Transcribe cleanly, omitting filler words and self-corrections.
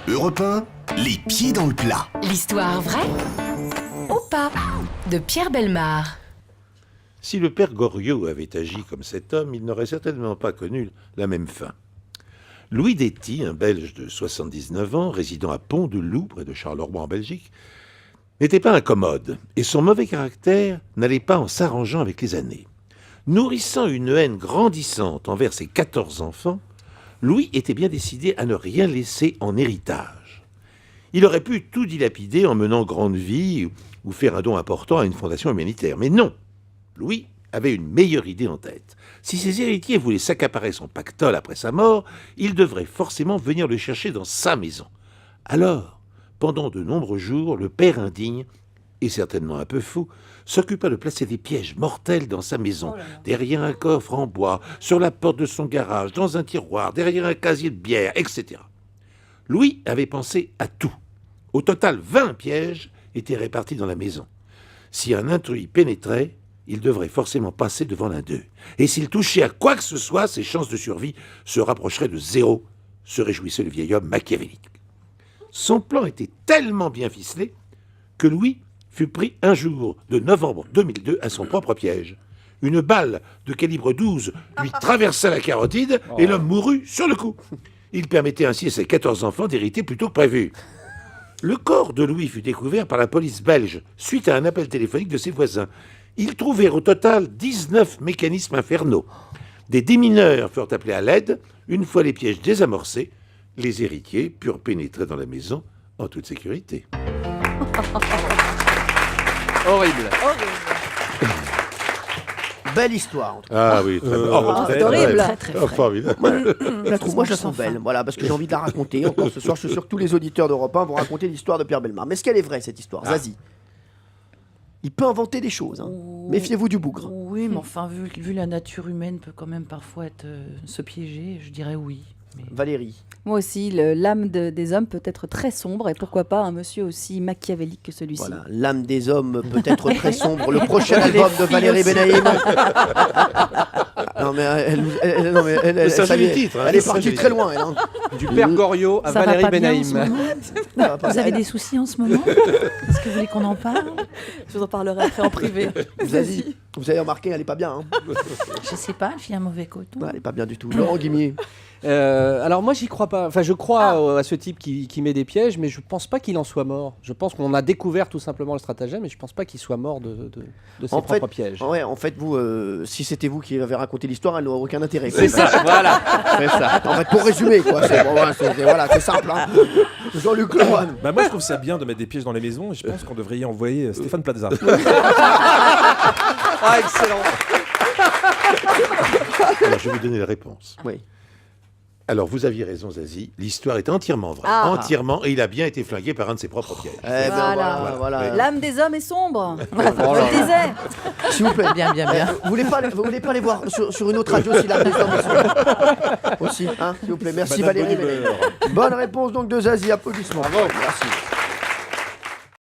Europe 1, les pieds dans le plat. L'histoire vraie ou pas de Pierre Bellemare. Si le père Goriot avait agi comme cet homme, il n'aurait certainement pas connu la même fin. Louis Déty, un Belge de 79 ans, résidant à Pont-de-Loup, près de Charleroi en Belgique, n'était pas incommode, et son mauvais caractère n'allait pas en s'arrangeant avec les années. Nourrissant une haine grandissante envers ses 14 enfants, Louis était bien décidé à ne rien laisser en héritage. Il aurait pu tout dilapider en menant grande vie ou faire un don important à une fondation humanitaire, mais non. Louis avait une meilleure idée en tête. Si ses héritiers voulaient s'accaparer son pactole après sa mort, ils devraient forcément venir le chercher dans sa maison. Alors, pendant de nombreux jours, le père indigne, et certainement un peu fou, s'occupa de placer des pièges mortels dans sa maison, derrière un coffre en bois, sur la porte de son garage, dans un tiroir, derrière un casier de bière, etc. Louis avait pensé à tout. Au total, 20 pièges étaient répartis dans la maison. Si un intrus y pénétrait, il devrait forcément passer devant l'un d'eux. Et s'il touchait à quoi que ce soit, ses chances de survie se rapprocheraient de zéro, se réjouissait le vieil homme machiavélique. Son plan était tellement bien ficelé que Louis fut pris un jour de novembre 2002 à son propre piège. Une balle de calibre 12 lui traversa la carotide et l'homme mourut sur le coup. Il permettait ainsi à ses 14 enfants d'hériter plus tôt que prévu. Le corps de Louis fut découvert par la police belge suite à un appel téléphonique de ses voisins. Ils trouvèrent au total 19 mécanismes infernaux. Des démineurs furent appelés à l'aide. Une fois les pièges désamorcés, les héritiers purent pénétrer dans la maison en toute sécurité. Horrible. Belle histoire. En tout cas. Ah oui, très bien. c'est horrible. Très, très frais. Formidable. Moi, je la sens belle. Voilà, parce que j'ai envie de la raconter. Encore ce soir, je suis sûr que tous les auditeurs d'Europe 1 vont raconter l'histoire de Pierre Bellemare. Mais est-ce qu'elle est vraie, cette histoire, Zazie? Il peut inventer des choses. Hein. Méfiez-vous du bougre. Oui, mais enfin, vu la nature humaine peut quand même parfois se piéger, je dirais oui. Mais... Valérie. Moi aussi, l'âme des hommes peut être très sombre, et pourquoi pas un monsieur aussi machiavélique que celui-ci. Voilà, l'âme des hommes peut être très sombre. Le prochain album de Valérie Benaïm. Non mais elle Ça, ça c'est y le est, titre, hein. elle est partie très loin. Elle, hein. Du père Goriot à Ça va Valérie pas bien en ce Benaïm. moment Vous avez des soucis en ce moment Est-ce que vous voulez qu'on en parle? Je vous en parlerai après en privé. Vous avez remarqué, elle est pas bien. Hein. Je sais pas, elle fait un mauvais coton. Ouais, elle est pas bien du tout. Laurent Guimier. Alors moi j'y crois pas. Enfin je crois à ce type qui met des pièges, mais je pense pas qu'il en soit mort. Je pense qu'on a découvert tout simplement le stratagème, mais je pense pas qu'il soit mort de ses propres pièges. Ouais, en fait, vous, si c'était vous qui avez raconté l'histoire, elle n'aurait aucun intérêt. C'est ça, voilà. C'est ça. En fait, pour résumer, quoi, c'est simple. Hein. Jean-Luc Lemoyne. Bah moi je trouve ça bien de mettre des pièges dans les maisons et je pense qu'on devrait y envoyer Stéphane Plaza. Ah excellent. Alors, je vais vous donner la réponse. Oui. Alors, vous aviez raison, Zazie. L'histoire est entièrement vraie. Ah. Entièrement. Et il a bien été flingué par un de ses propres pièges. Eh ben, voilà. L'âme des hommes est sombre. Oh là Je le disais. S'il vous plaît. Bien. Vous voulez pas aller voir sur une autre radio si l'âme des hommes est sombre aussi, hein, s'il vous plaît. Merci Madame Valérie. Bonne humeur. Bonne réponse donc de Zazie. Applaudissements. Bravo. Merci.